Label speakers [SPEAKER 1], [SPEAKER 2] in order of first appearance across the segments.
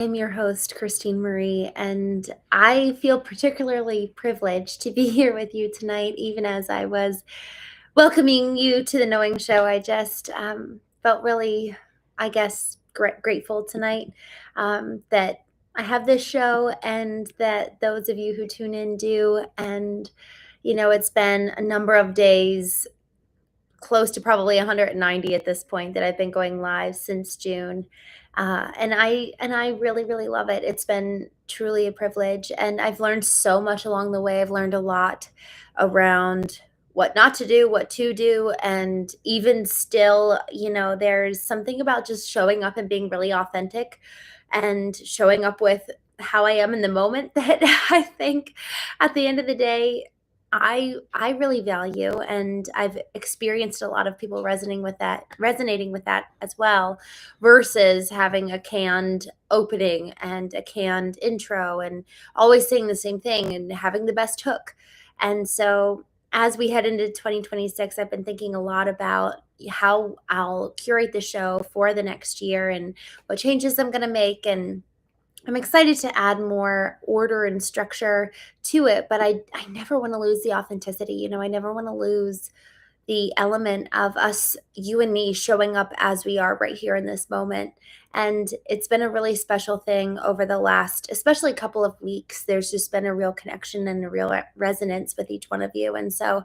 [SPEAKER 1] I'm your host, Christene Marie, and I feel particularly privileged to be here with you tonight, even as I was welcoming you to the Knowing Show. I just felt really, I guess, grateful tonight that I have this show and that those of you who tune in do. And, it's been a number of days, close to probably 190 at this point, that I've been going live since June. And I really love it. It's been truly a privilege, and I've learned so much along the way. I've learned a lot around what not to do, what to do, and even still, there's something about just showing up and being really authentic and showing up with how I am in the moment that I think at the end of the day I really value, and I've experienced a lot of people resonating with that as well, versus having a canned opening and a canned intro and always saying the same thing and having the best hook. And so as we head into 2026, I've been thinking a lot about how I'll curate the show for the next year and what changes I'm going to make. And I'm excited to add more order and structure to it, but I never want to lose the authenticity. I never want to lose the element of us, you and me, showing up as we are right here in this moment. And it's been a really special thing over the last, especially couple of weeks. There's just been a real connection and a real resonance with each one of you. And so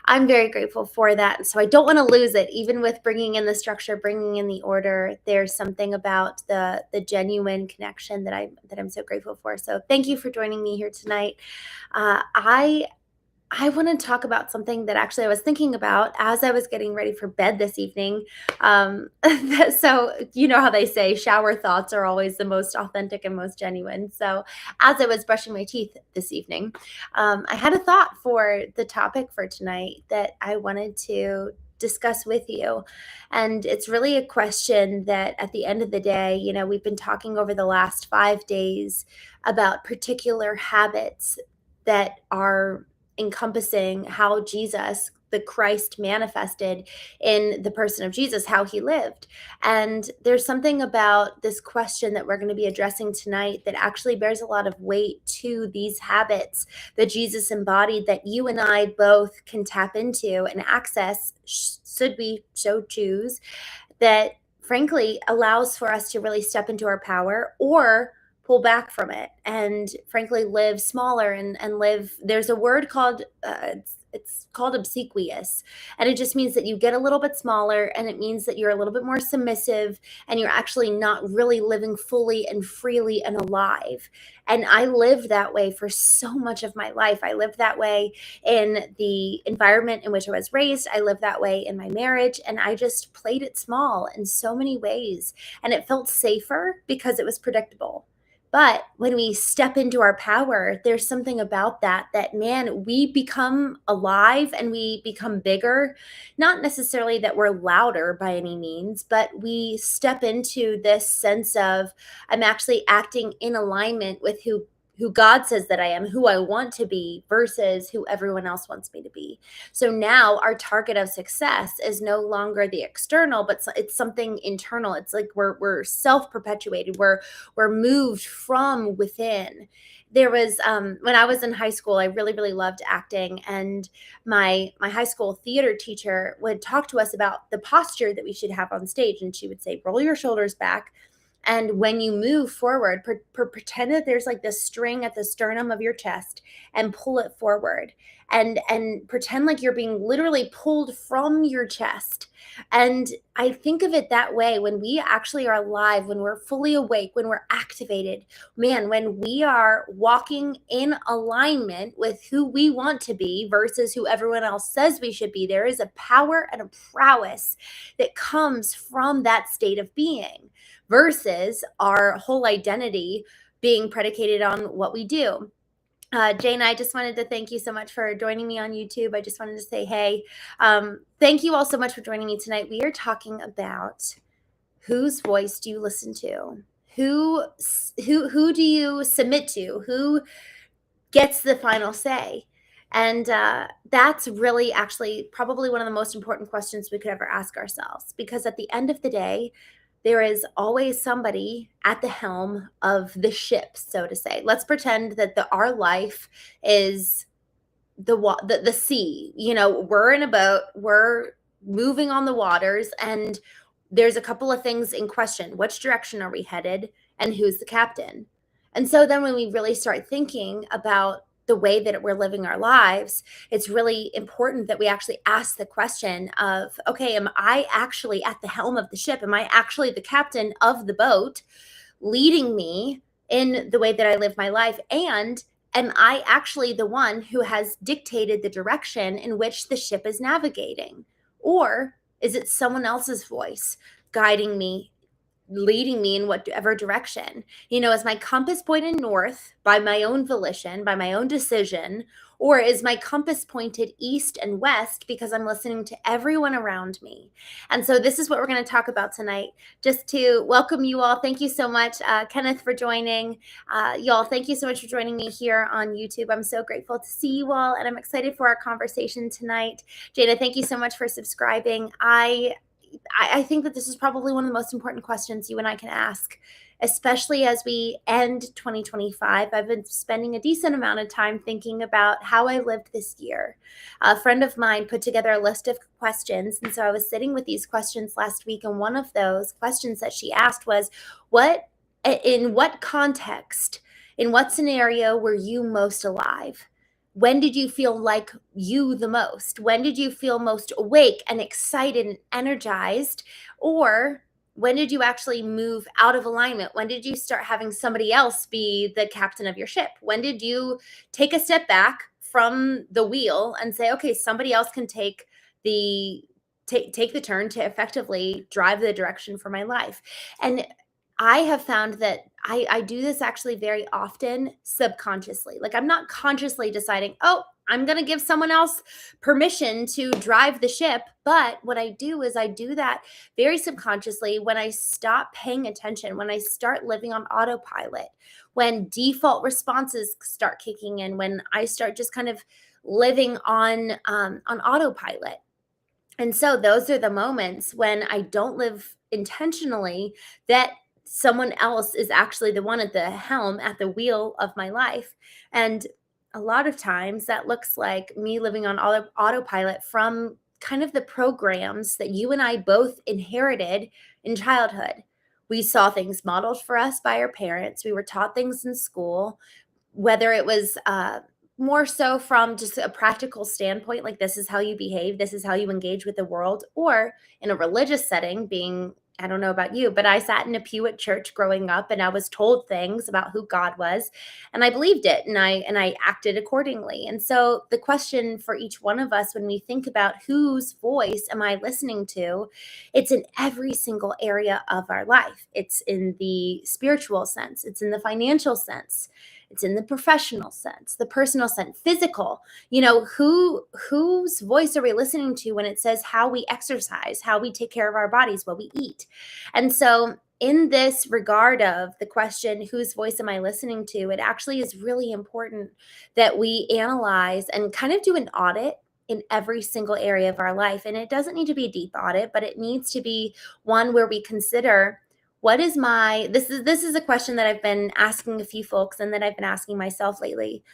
[SPEAKER 1] I'm very grateful for that. So I don't want to lose it, even with bringing in the structure, bringing in the order. There's something about the genuine connection that I'm so grateful for. So thank you for joining me here tonight. I want to talk about something that actually I was thinking about as I was getting ready for bed this evening. So you know how they say shower thoughts are always the most authentic and most genuine. So as I was brushing my teeth this evening, I had a thought for the topic for tonight that I wanted to discuss with you. And it's really a question that at the end of the day, we've been talking over the last 5 days about particular habits that are encompassing how Jesus, the Christ, manifested in the person of Jesus, how he lived. And there's something about this question that we're going to be addressing tonight that actually bears a lot of weight to these habits that Jesus embodied, that you and I both can tap into and access, should we so choose, that frankly allows for us to really step into our power or pull back from it and frankly live smaller and live. There's a word called it's called obsequious, and it just means that you get a little bit smaller, and it means that you're a little bit more submissive, and you're actually not really living fully and freely and alive. And I lived that way for so much of my life. I lived that way in the environment in which I was raised. I lived that way in my marriage, and I just played it small in so many ways, and it felt safer because it was predictable. But when we step into our power, there's something about that, man, we become alive and we become bigger. Not necessarily that we're louder by any means, but we step into this sense of, I'm actually acting in alignment with who God says that I am, who I want to be versus who everyone else wants me to be. So now our target of success is no longer the external, but it's something internal. It's like we're self-perpetuated. We're moved from within. There was when I was in high school, I really loved acting, and my high school theater teacher would talk to us about the posture that we should have on stage, and she would say, roll your shoulders back. And when you move forward, pretend that there's like this string at the sternum of your chest and pull it forward, and pretend like you're being literally pulled from your chest. And I think of it that way when we actually are alive, when we're fully awake, when we're activated, man, when we are walking in alignment with who we want to be versus who everyone else says we should be. There is a power and a prowess that comes from that state of being, versus our whole identity being predicated on what we do. Jane, I just wanted to thank you so much for joining me on YouTube. I just wanted to say, hey, thank you all so much for joining me tonight. We are talking about whose voice do you listen to? Who do you submit to? Who gets the final say? And that's really actually probably one of the most important questions we could ever ask ourselves, because at the end of the day, there is always somebody at the helm of the ship, so to say. Let's pretend that our life is the sea. We're in a boat, we're moving on the waters, and there's a couple of things in question. Which direction are we headed, and who's the captain? And so then when we really start thinking about the way that we're living our lives, it's really important that we actually ask the question of, okay, am I actually at the helm of the ship? Am I actually the captain of the boat, leading me in the way that I live my life? And am I actually the one who has dictated the direction in which the ship is navigating? Or is it someone else's voice guiding me, leading me in whatever direction? Is my compass pointed north by my own volition, by my own decision, or is my compass pointed east and west because I'm listening to everyone around me? And so this is what we're going to talk about tonight. Just to welcome you all, thank you so much, Kenneth, for joining. Y'all, thank you so much for joining me here on YouTube. I'm so grateful to see you all, and I'm excited for our conversation tonight. Jada, thank you so much for subscribing. I think that this is probably one of the most important questions you and I can ask, especially as we end 2025. I've been spending a decent amount of time thinking about how I lived this year. A friend of mine put together a list of questions, and so I was sitting with these questions last week, and one of those questions that she asked was, in what context, in what scenario were you most alive? When did you feel like you the most? When did you feel most awake and excited and energized? Or when did you actually move out of alignment? When did you start having somebody else be the captain of your ship? When did you take a step back from the wheel and say, okay, somebody else can take the turn to effectively drive the direction for my life? And I have found that I do this actually very often subconsciously. Like, I'm not consciously deciding, oh, I'm going to give someone else permission to drive the ship. But what I do is I do that very subconsciously when I stop paying attention, when I start living on autopilot, when default responses start kicking in, when I start just kind of living on autopilot. And so those are the moments when I don't live intentionally, that someone else is actually the one at the helm, at the wheel of my life. And a lot of times that looks like me living on autopilot from kind of the programs that you and I both inherited in childhood. We saw things modeled for us by our parents. We were taught things in school, whether it was more so from just a practical standpoint, like this is how you behave, this is how you engage with the world, or in a religious setting, being, I don't know about you, but I sat in a pew at church growing up, and I was told things about who God was, and I believed it, and I acted accordingly. And so the question for each one of us when we think about whose voice am I listening to, it's in every single area of our life. It's in the spiritual sense, it's in the financial sense, it's in the professional sense, the personal sense, physical. Whose voice are we listening to when it says how we exercise, how we take care of our bodies, what we eat? And so in this regard of the question, whose voice am I listening to, it actually is really important that we analyze and kind of do an audit in every single area of our life. And it doesn't need to be a deep audit, but it needs to be one where we consider, what is this is a question that I've been asking a few folks, and that I've been asking myself lately.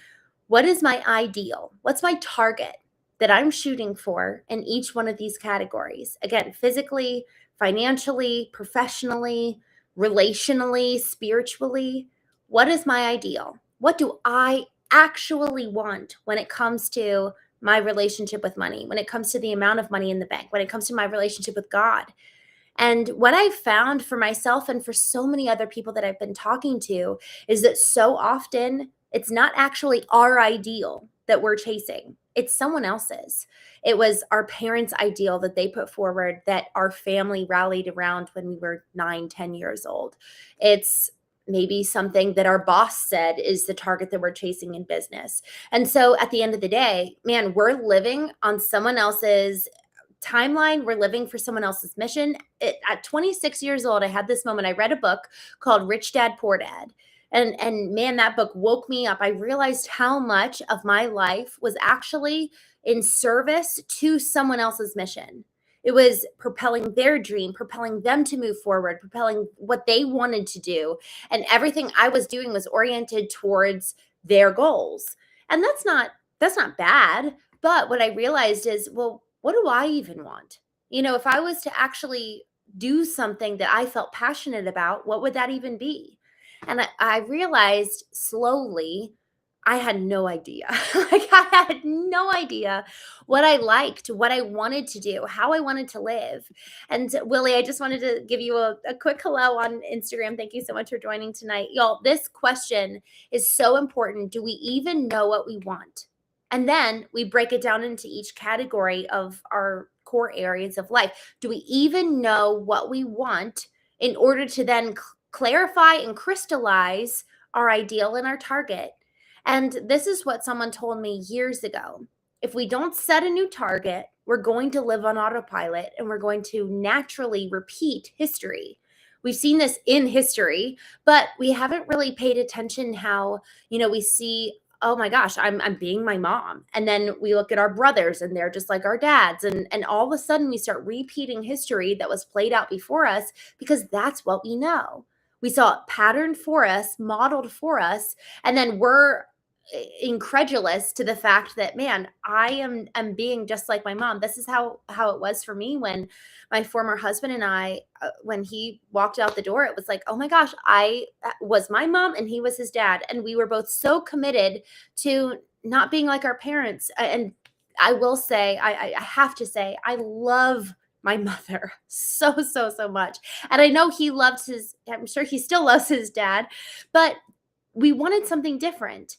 [SPEAKER 1] What is my ideal? What's my target that I'm shooting for in each one of these categories? Again, physically, financially, professionally, relationally, spiritually. What is my ideal? What do I actually want when it comes to my relationship with money, when it comes to the amount of money in the bank, when it comes to my relationship with God? And what I've found for myself and for so many other people that I've been talking to is that so often it's not actually our ideal that we're chasing. It's someone else's. It was our parents' ideal that they put forward, that our family rallied around when we were 9, 10 years old. It's maybe something that our boss said is the target that we're chasing in business. And so at the end of the day, man, we're living on someone else's timeline. We're living for someone else's mission. At 26 years old, I had this moment. I read a book called Rich Dad, Poor Dad. And man, that book woke me up. I realized how much of my life was actually in service to someone else's mission. It was propelling their dream, propelling them to move forward, propelling what they wanted to do. And everything I was doing was oriented towards their goals. And that's not bad. But what I realized is, well, what do I even want? If I was to actually do something that I felt passionate about, what would that even be? And I realized slowly I had no idea. Like, I had no idea what I liked, what I wanted to do, how I wanted to live. And Willie, I just wanted to give you a quick hello on Instagram. Thank you so much for joining tonight. Y'all, this question is so important. Do we even know what we want? And then we break it down into each category of our core areas of life. Do we even know what we want in order to then clarify and crystallize our ideal and our target? And this is what someone told me years ago. If we don't set a new target, we're going to live on autopilot and we're going to naturally repeat history. We've seen this in history, but we haven't really paid attention how, we see, oh my gosh, I'm being my mom. And then we look at our brothers and they're just like our dads. And all of a sudden we start repeating history that was played out before us because that's what we know. We saw it patterned for us, modeled for us, and then we're incredulous to the fact that, man, I'm being just like my mom. This is how it was for me when my former husband and I, when he walked out the door, it was like, oh my gosh, I was my mom and he was his dad, and we were both so committed to not being like our parents. And I will say, I have to say, I love my mother so much, and I know I'm sure he still loves his dad, but we wanted something different.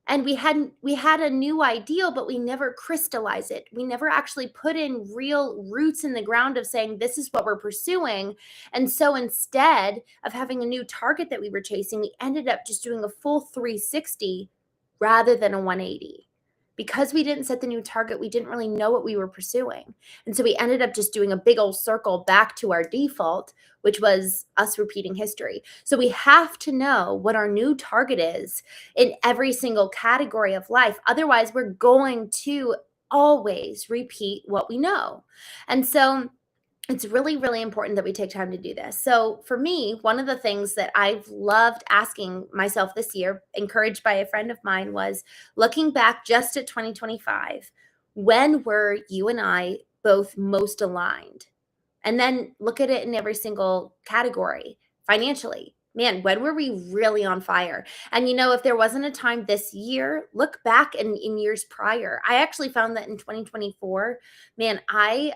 [SPEAKER 1] And we had a new ideal, but we never crystallized it. We never actually put in real roots in the ground of saying, this is what we're pursuing. And so instead of having a new target that we were chasing, we ended up just doing a full 360 rather than a 180. Because we didn't set the new target, we didn't really know what we were pursuing. And so we ended up just doing a big old circle back to our default, which was us repeating history. So we have to know what our new target is in every single category of life. Otherwise, we're going to always repeat what we know. And so it's really, really important that we take time to do this. So for me, one of the things that I've loved asking myself this year, encouraged by a friend of mine, was looking back just at 2025. When were you and I both most aligned? And then look at it in every single category. Financially, man, when were we really on fire? And if there wasn't a time this year, look back in years prior. I actually found that in 2024, man, I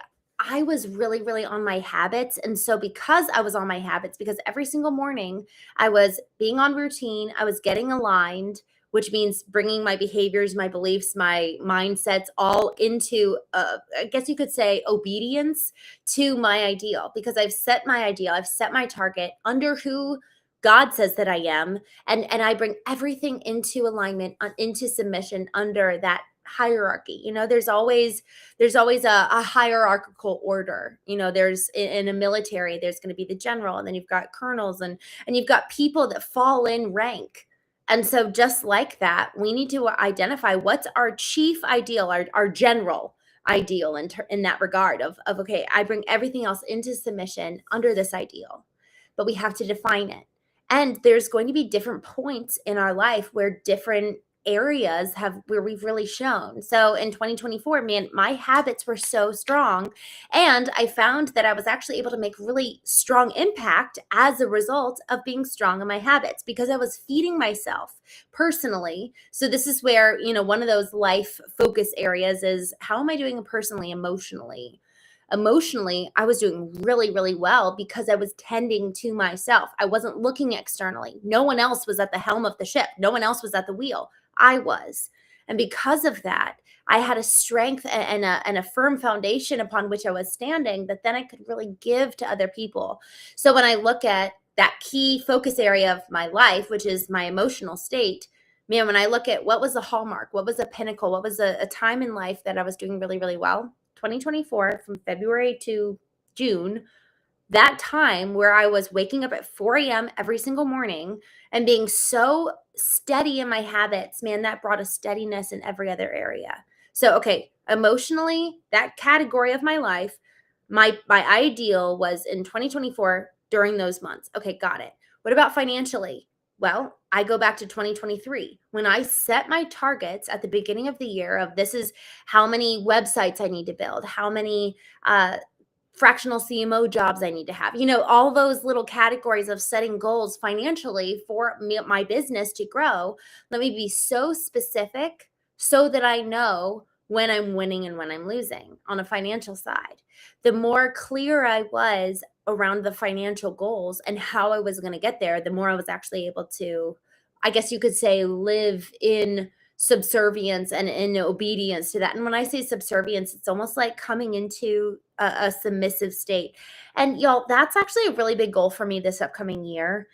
[SPEAKER 1] was really, really on my habits. And so because I was on my habits, because every single morning I was being on routine, I was getting aligned, which means bringing my behaviors, my beliefs, my mindsets all into, I guess you could say, obedience to my ideal, because I've set my ideal, I've set my target under who God says that I am. And I bring everything into alignment, into submission under that hierarchy. There's always a hierarchical order. There's in a military, there's going to be the general, and then you've got colonels, and you've got people that fall in rank. And so just like that, we need to identify what's our chief ideal, our general ideal in that regard of okay, I bring everything else into submission under this ideal, but we have to define it. And there's going to be different points in our life where different areas where we've really shown. So in 2024, man, my habits were so strong, and I found that I was actually able to make really strong impact as a result of being strong in my habits, because I was feeding myself personally. So this is where, one of those life focus areas is, how am I doing personally, emotionally? Emotionally, I was doing really, really well because I was tending to myself. I wasn't looking externally. No one else was at the helm of the ship. No one else was at the wheel. I was. And because of that, I had a strength and a firm foundation upon which I was standing that then I could really give to other people. So when I look at that key focus area of my life, which is my emotional state, man, when I look at what was the hallmark, what was a pinnacle, what was a time in life that I was doing really, really well, 2024, from February to June, that time where I was waking up at 4 a.m. every single morning and being so steady in my habits, man, that brought a steadiness in every other area. So, okay, emotionally, that category of my life, My ideal was in 2024 during those months. Okay, got it. What about financially? Well, I go back to 2023 when I set my targets at the beginning of the year of this is how many websites I need to build, how many fractional CMO jobs I need to have, all those little categories of setting goals financially for my business to grow. Let me be so specific so that I know when I'm winning and when I'm losing on a financial side. The more clear I was around the financial goals and how I was going to get there, the more I was actually able to, I guess you could say, live in subservience and in obedience to that. And when I say subservience, it's almost like coming into a submissive state. And y'all, that's actually a really big goal for me this upcoming year.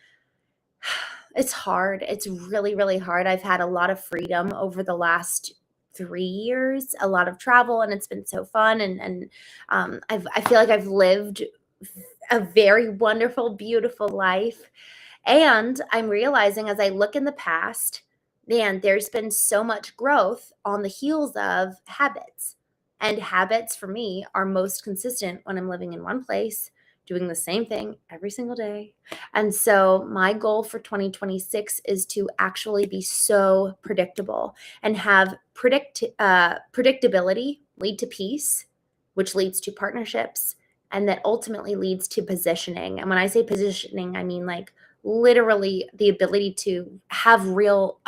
[SPEAKER 1] It's hard. It's really, really hard. I've had a lot of freedom over the last 3 years, a lot of travel, and it's been so fun. And I feel like I've lived a very wonderful, beautiful life. And I'm realizing as I look in the past, man, there's been so much growth on the heels of habits. And habits for me are most consistent when I'm living in one place, doing the same thing every single day. And so my goal for 2026 is to actually be so predictable and have predictability lead to peace, which leads to partnerships, and that ultimately leads to positioning. And when I say positioning, I mean like literally the ability to have real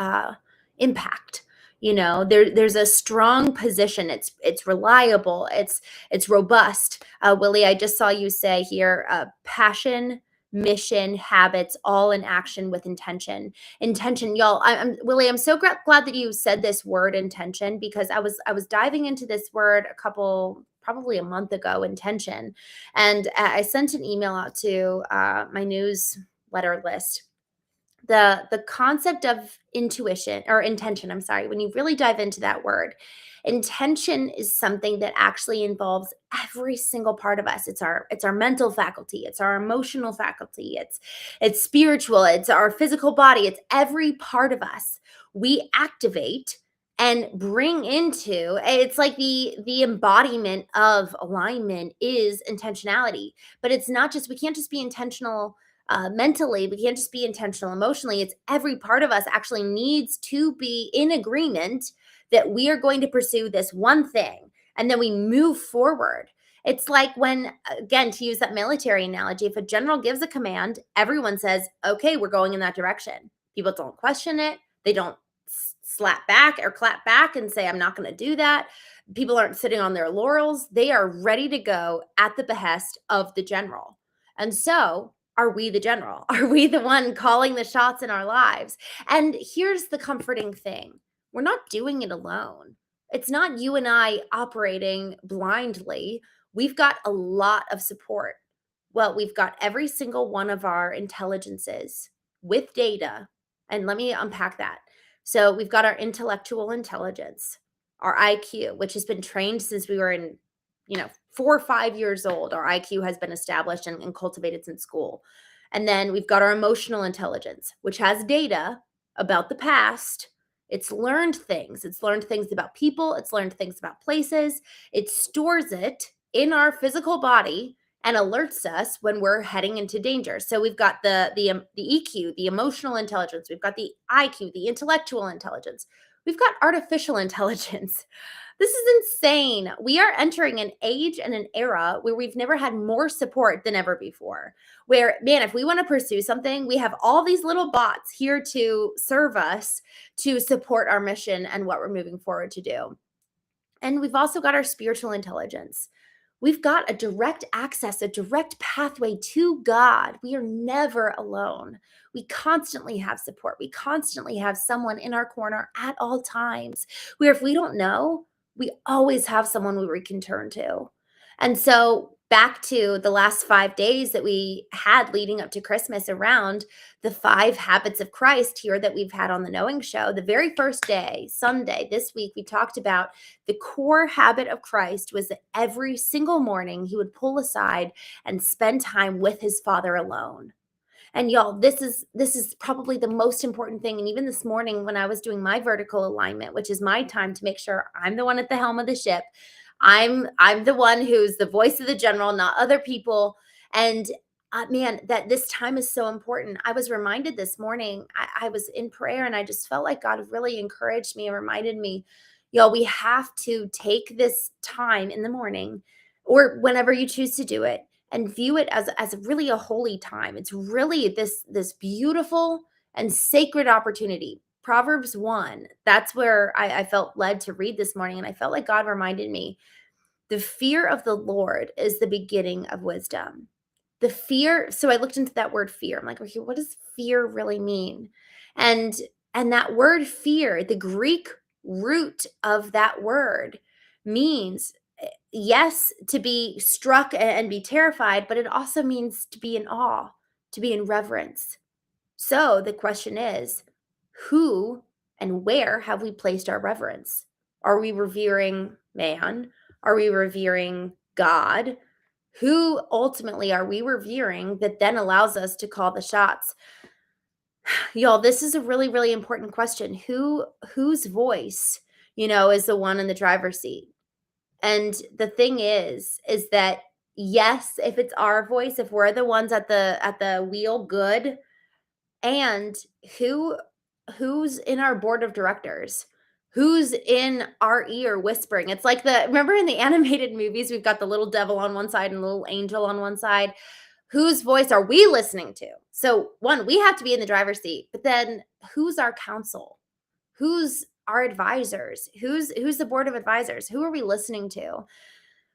[SPEAKER 1] impact. There's a strong position. It's reliable. It's robust. Willie, I just saw you say here, passion, mission, habits, all in action with intention. Intention, y'all. Willie. I'm so glad that you said this word, intention, because I was diving into this word probably a month ago, intention, and I sent an email out to my newsletter list. The concept of intuition or intention, I'm sorry, when you really dive into that word, intention is something that actually involves every single part of us. It's our mental faculty, it's our emotional faculty, it's spiritual, it's our physical body, it's every part of us. We activate and bring into, it's like the embodiment of alignment is intentionality. But it's not just, we can't just be intentional mentally, we can't just be intentional emotionally. It's every part of us actually needs to be in agreement that we are going to pursue this one thing, and then we move forward. It's like when, again, to use that military analogy, if a general gives a command, everyone says, okay, we're going in that direction. People don't question it. They don't slap back or clap back and say, I'm not going to do that. People aren't sitting on their laurels. They are ready to go at the behest of the general. And so, are we the general? Are we the one calling the shots in our lives? And here's the comforting thing. We're not doing it alone. It's not you and I operating blindly. We've got a lot of support. Well, we've got every single one of our intelligences with data. And let me unpack that. So we've got our intellectual intelligence, our IQ, which has been trained since we were in 4 or 5 years old. Our IQ has been established and cultivated since school. And then we've got our emotional intelligence, which has data about the past. It's learned things. It's learned things about people. It's learned things about places. It stores it in our physical body and alerts us when we're heading into danger. So we've got the EQ, the emotional intelligence. We've got the IQ, the intellectual intelligence. We've got artificial intelligence. This is insane. We are entering an age and an era where we've never had more support than ever before. Where, man, if we want to pursue something, we have all these little bots here to serve us, to support our mission and what we're moving forward to do. And we've also got our spiritual intelligence. We've got a direct access, a direct pathway to God. We are never alone. We constantly have support. We constantly have someone in our corner at all times, where if we don't know, we always have someone we can turn to. And so back to the last 5 days that we had leading up to Christmas around the 5 habits of Christ here that we've had on the Knowing Show. The very first day, Sunday, this week, we talked about the core habit of Christ was that every single morning he would pull aside and spend time with his Father alone. And y'all, this is probably the most important thing. And even this morning when I was doing my vertical alignment, which is my time to make sure I'm the one at the helm of the ship, I'm the one who's the voice of the general, not other people. And man, that this time is so important. I was reminded this morning, I was in prayer and I just felt like God really encouraged me and reminded me, y'all, we have to take this time in the morning or whenever you choose to do it and view it as really a holy time. It's really this beautiful and sacred opportunity. Proverbs 1, that's where I felt led to read this morning. And I felt like God reminded me the fear of the Lord is the beginning of wisdom. The fear, so I looked into that word fear. I'm like, okay, what does fear really mean? And and that word fear, the Greek root of that word means yes, to be struck and be terrified, but it also means to be in awe, to be in reverence. So the question is, who and where have we placed our reverence? Are we revering man? Are we revering God? Who ultimately are we revering that then allows us to call the shots? Y'all, this is a really, really important question. Whose voice, is the one in the driver's seat? And the thing is that yes, if it's our voice, if we're the ones at the wheel, good, and who who's in our board of directors? Who's in our ear whispering? It's like remember in the animated movies, we've got the little devil on one side and the little angel on one side. Whose voice are we listening to? So, one, we have to be in the driver's seat, but then who's our counsel? Who's our advisors? Who's the board of advisors? Who are we listening to?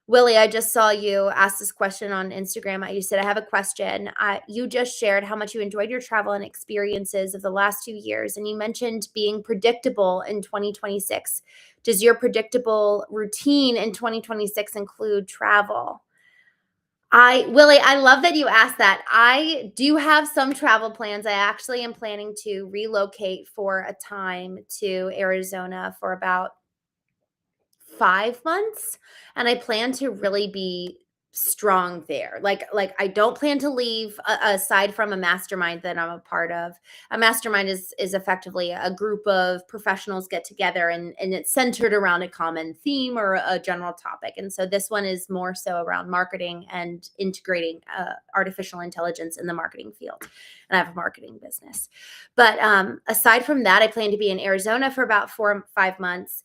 [SPEAKER 1] Willie, I just saw you ask this question on Instagram. You said, I have a question. You just shared how much you enjoyed your travel and experiences of the last 2 years, and you mentioned being predictable in 2026. Does your predictable routine in 2026 include travel? Willie, I love that you asked that. I do have some travel plans. I actually am planning to relocate for a time to Arizona for about 5 months, and I plan to really be strong there. Like I don't plan to leave aside from a mastermind that I'm a part of. A mastermind is effectively a group of professionals get together and it's centered around a common theme or a general topic. And so this one is more so around marketing and integrating artificial intelligence in the marketing field. And I have a marketing business. But aside from that, I plan to be in Arizona for about 4 or 5 months.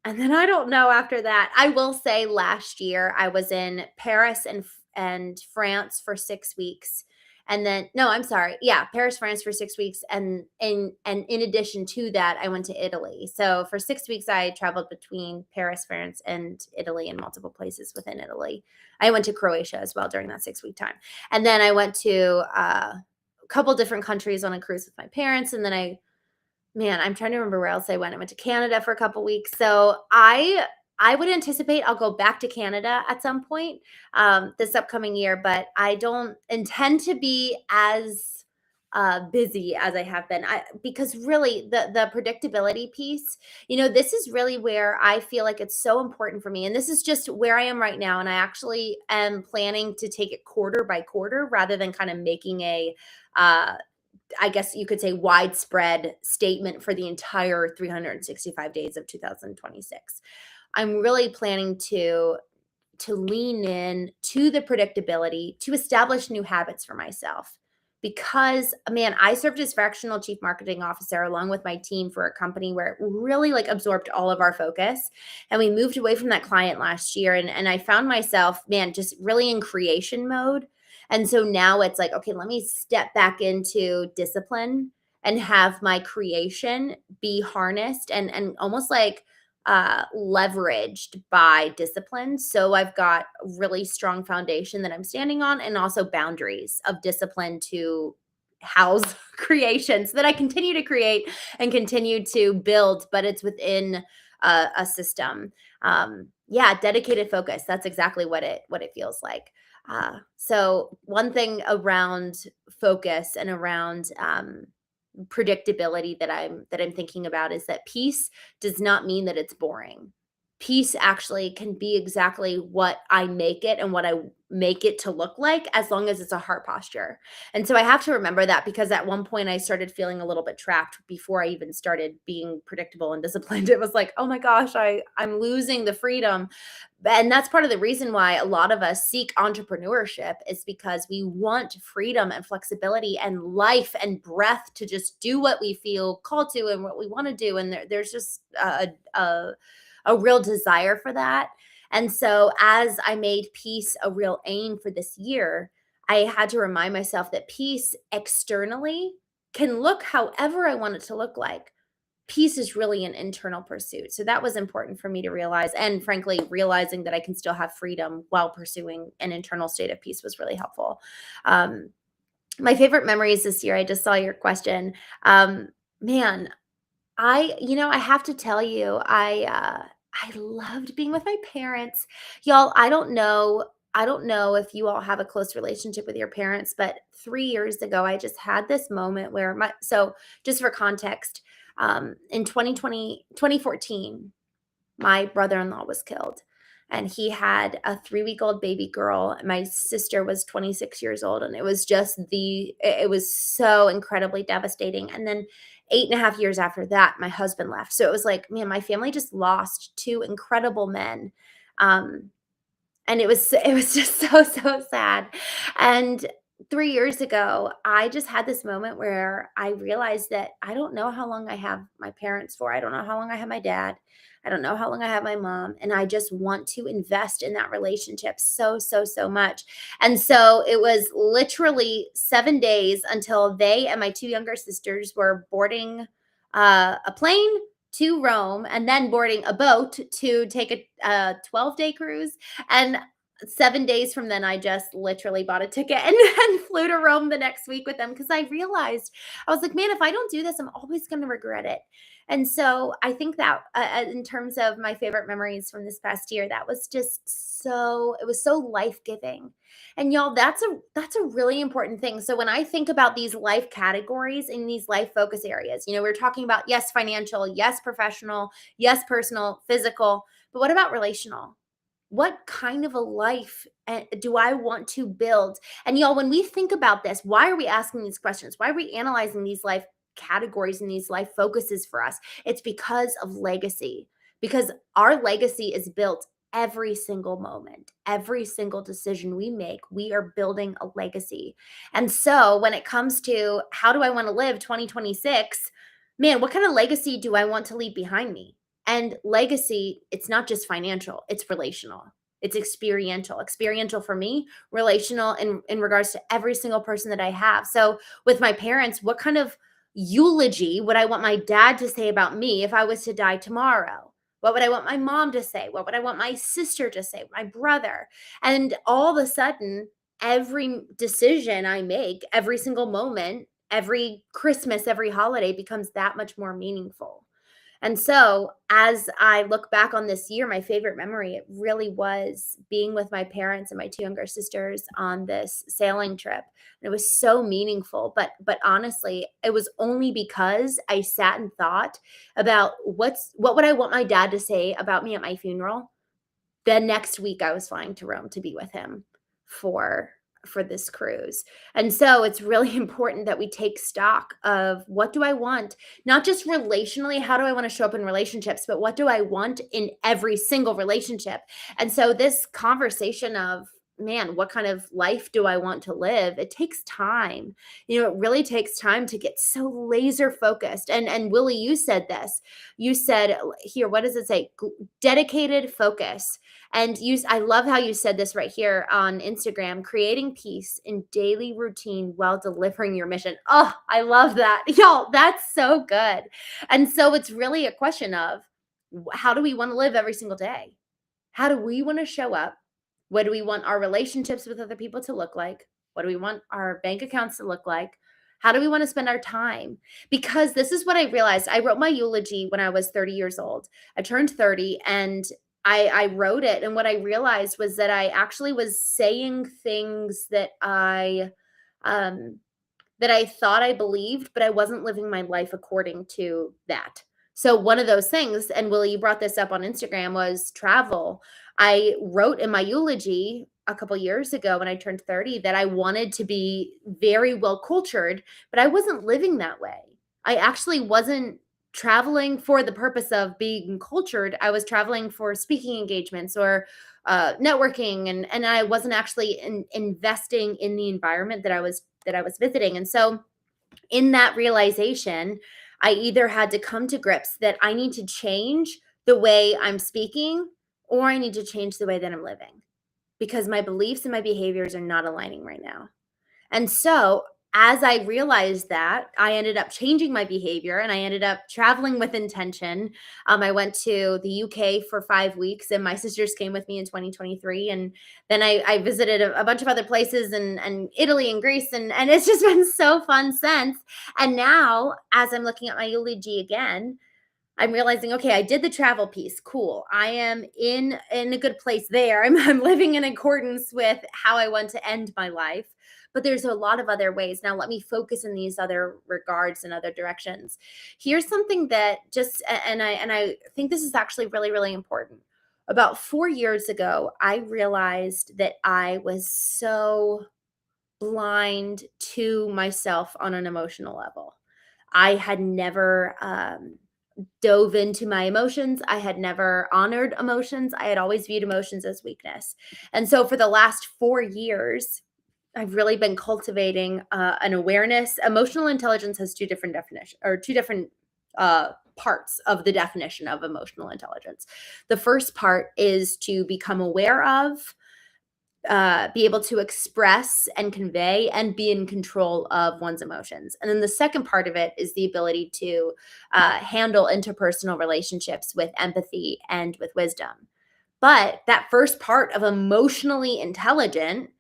[SPEAKER 1] And then I don't know after that. I will say last year I was in Paris and France for 6 weeks. And then no, I'm sorry. Yeah, Paris, France for 6 weeks. And in addition to that, I went to Italy. So for 6 weeks I traveled between Paris, France, and Italy and multiple places within Italy. I went to Croatia as well during that 6 week time. And then I went to a couple different countries on a cruise with my parents. And then Man, I'm trying to remember where else I went. I went to Canada for a couple weeks. So I would anticipate I'll go back to Canada at some point this upcoming year, but I don't intend to be as busy as I have been. Because really the predictability piece, this is really where I feel like it's so important for me. And this is just where I am right now. And I actually am planning to take it quarter by quarter rather than kind of making uh, I guess you could say widespread statement for the entire 365 days of 2026. I'm really planning to lean in to the predictability, to establish new habits for myself. Because man, I served as fractional chief marketing officer along with my team for a company where it really like absorbed all of our focus. And we moved away from that client last year. And I found myself, man, just really in creation mode. And so now it's like, okay, let me step back into discipline and have my creation be harnessed and almost like leveraged by discipline. So I've got a really strong foundation that I'm standing on and also boundaries of discipline to house creation so that I continue to create and continue to build, but it's within a system. Yeah, dedicated focus. That's exactly what it feels like. So one thing around focus and around predictability that I'm thinking about is that peace does not mean that it's boring. peace actually can be exactly what I make it and what I make it to look like, as long as it's a heart posture. And so I have to remember that, because at one point I started feeling a little bit trapped before I even started being predictable and disciplined. It was like, oh my gosh, I'm losing the freedom. And that's part of the reason why a lot of us seek entrepreneurship, is because we want freedom and flexibility and life and breath to just do what we feel called to and what we want to do. And there's just a real desire for that. And so as I made peace a real aim for this year, I had to remind myself that peace externally can look however I want it to look like. Peace is really an internal pursuit. So that was important for me to realize. And frankly, realizing that I can still have freedom while pursuing an internal state of peace was really helpful. Um, my favorite memories this year, I just saw your question. Man, I have to tell you, I loved being with my parents. Y'all, I don't know if you all have a close relationship with your parents, but 3 years ago, I just had this moment where just for context, in 2014, my brother-in-law was killed, and he had a 3-week-old baby girl. My sister was 26 years old, and it was so incredibly devastating. And then 8.5 years after that, my husband left. So it was like, man, my family just lost 2 incredible men. Um, and it was just so sad. And 3 years ago, I just had this moment where I realized that I don't know how long I have my parents for. I don't know how long I have my dad. I don't know how long I have my mom, and I just want to invest in that relationship so much. And so it was literally 7 days until they and my 2 younger sisters were boarding a plane to Rome, and then boarding a boat to take a 12-day cruise. And 7 days from then, I just literally bought a ticket and flew to Rome the next week with them, because I realized, I was like, man, if I don't do this, I'm always going to regret it. And so I think that in terms of my favorite memories from this past year, that was it was so life-giving. And y'all, that's a really important thing. So when I think about these life categories and these life focus areas, we're talking about, yes, financial, yes, professional, yes, personal, physical, but what about relational? What kind of a life do I want to build? And y'all, when we think about this, why are we asking these questions? Why are we analyzing these life categories and these life focuses for us? It's because of legacy, because our legacy is built every single moment, every single decision we make. We are building a legacy. And so when it comes to how do I want to live 2026, man, what kind of legacy do I want to leave behind me? And legacy, it's not just financial, it's relational. It's experiential. Experiential for me, relational in regards to every single person that I have. So with my parents, what kind of eulogy would I want my dad to say about me if I was to die tomorrow? What would I want my mom to say? What would I want my sister to say? My brother? And all of a sudden, every decision I make, every single moment, every Christmas, every holiday becomes that much more meaningful. And so, as I look back on this year, my favorite memory, it really was being with my parents and my 2 younger sisters on this sailing trip. And it was so meaningful, but honestly, it was only because I sat and thought about what would I want my dad to say about me at my funeral. The next week I was flying to Rome to be with him for this cruise. And so it's really important that we take stock of, what do I want? Not just relationally, how do I want to show up in relationships, but what do I want in every single relationship? And so this conversation of, man, what kind of life do I want to live? It takes time. It really takes time to get so laser focused. And Willie, you said this. You said here, what does it say? Dedicated focus. And I love how you said this right here on Instagram, creating peace in daily routine while delivering your mission. Oh, I love that. Y'all, that's so good. And so it's really a question of, how do we want to live every single day? How do we want to show up? What do we want our relationships with other people to look like? What do we want our bank accounts to look like? How do we want to spend our time? Because this is what I realized. I wrote my eulogy when I was 30 years old. I turned 30, and I wrote it. And what I realized was that I actually was saying things that I thought I believed, but I wasn't living my life according to that. So one of those things, and Willie, you brought this up on Instagram, was travel. I wrote in my eulogy a couple years ago when I turned 30 that I wanted to be very well cultured, but I wasn't living that way. I actually wasn't traveling for the purpose of being cultured. I was traveling for speaking engagements or networking, and I wasn't actually investing in the environment that I was visiting. And so in that realization, I either had to come to grips that I need to change the way I'm speaking or I need to change the way that I'm living because my beliefs and my behaviors are not aligning right now. And so, as I realized that, I ended up changing my behavior and I ended up traveling with intention. I went to the UK for 5 weeks, and my sisters came with me in 2023. And then I visited a bunch of other places and Italy and Greece, and it's just been so fun since. And now, as I'm looking at my eulogy again, I'm realizing, okay, I did the travel piece. Cool. I am in a good place there. I'm living in accordance with how I want to end my life. But there's a lot of other ways. Now let me focus in these other regards and other directions. Here's something that and I think this is actually really, really important. About 4 years ago, I realized that I was so blind to myself on an emotional level. I had never dove into my emotions. I had never honored emotions. I had always viewed emotions as weakness. And so for the last 4 years, I've really been cultivating an awareness. Emotional intelligence has two different definitions or two different parts of the definition of emotional intelligence. The first part is to become aware of, be able to express and convey and be in control of one's emotions. And then the second part of it is the ability to handle interpersonal relationships with empathy and with wisdom. But that first part of emotionally intelligent,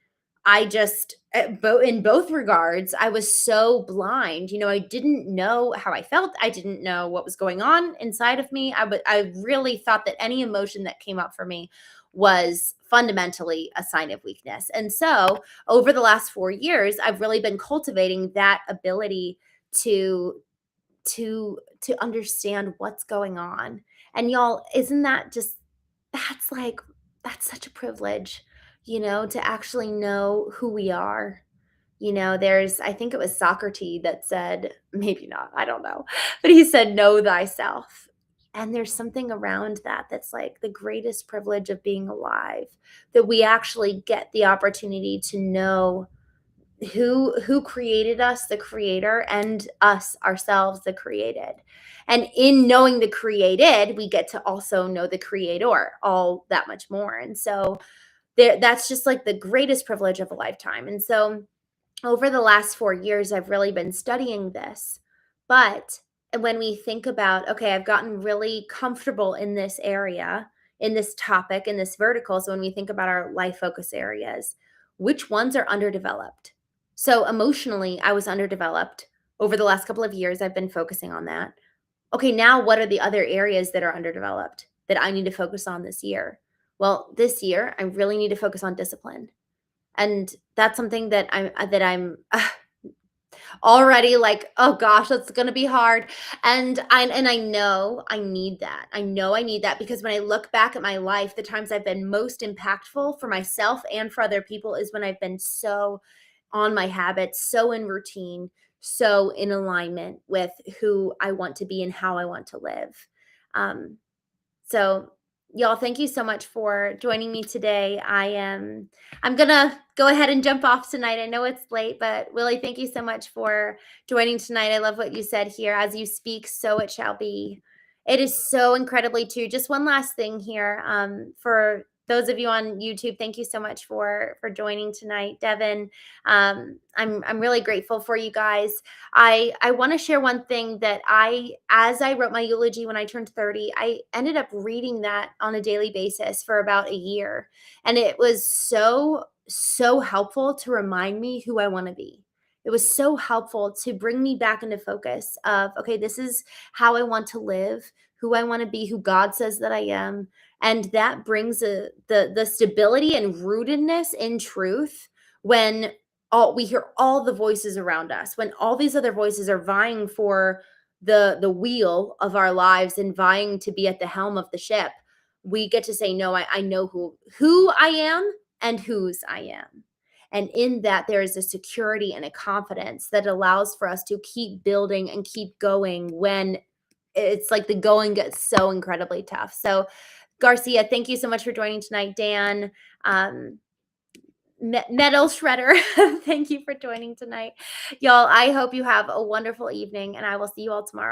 [SPEAKER 1] I just, in both regards, I was so blind. I didn't know how I felt. I didn't know what was going on inside of me. I really thought that any emotion that came up for me was fundamentally a sign of weakness. And so over the last 4 years, I've really been cultivating that ability to to understand what's going on. And y'all, isn't that just that's like that's such a privilege, to actually know who we are. There's I think it was Socrates that said, maybe not, I don't know, but he said, "Know thyself." And there's something around that that's like the greatest privilege of being alive, that we actually get the opportunity to know who created us, the creator, and us ourselves, the created. And in knowing the created, we get to also know the creator all that much more. And so that's just like the greatest privilege of a lifetime. And so over the last 4 years, I've really been studying this. But when we think about, okay, I've gotten really comfortable in this area, in this topic, in this vertical. So when we think about our life focus areas, which ones are underdeveloped? So emotionally, I was underdeveloped. Over the last couple of years, I've been focusing on that. Okay, now what are the other areas that are underdeveloped that I need to focus on this year? Well, this year, I really need to focus on discipline. And that's something that I'm already like, oh gosh, that's going to be hard. And I know I need that. I know I need that because when I look back at my life, the times I've been most impactful for myself and for other people is when I've been so on my habits, so in routine, so in alignment with who I want to be and how I want to live. Um, so y'all, thank you so much for joining me today. I'm gonna go ahead and jump off tonight. I know it's late, but Willie, thank you so much for joining tonight. I love what you said here. As you speak, so it shall be. It is so incredibly true. Just one last thing here. For those of you on YouTube, thank you so much for joining tonight. Devin, I'm really grateful for you guys. I want to share one thing that as I wrote my eulogy when I turned 30, I ended up reading that on a daily basis for about a year. And it was so helpful to remind me who I want to be. It was so helpful to bring me back into focus of, okay, this is how I want to live, who I want to be, who God says that I am. And that brings the stability and rootedness in truth when we hear all the voices around us, when all these other voices are vying for the wheel of our lives and vying to be at the helm of the ship, we get to say, no, I know who I am and whose I am. And in that, there is a security and a confidence that allows for us to keep building and keep going when it's like the going gets so incredibly tough. So, Garcia, thank you so much for joining tonight. Dan, metal shredder, thank you for joining tonight. Y'all, I hope you have a wonderful evening, and I will see you all tomorrow.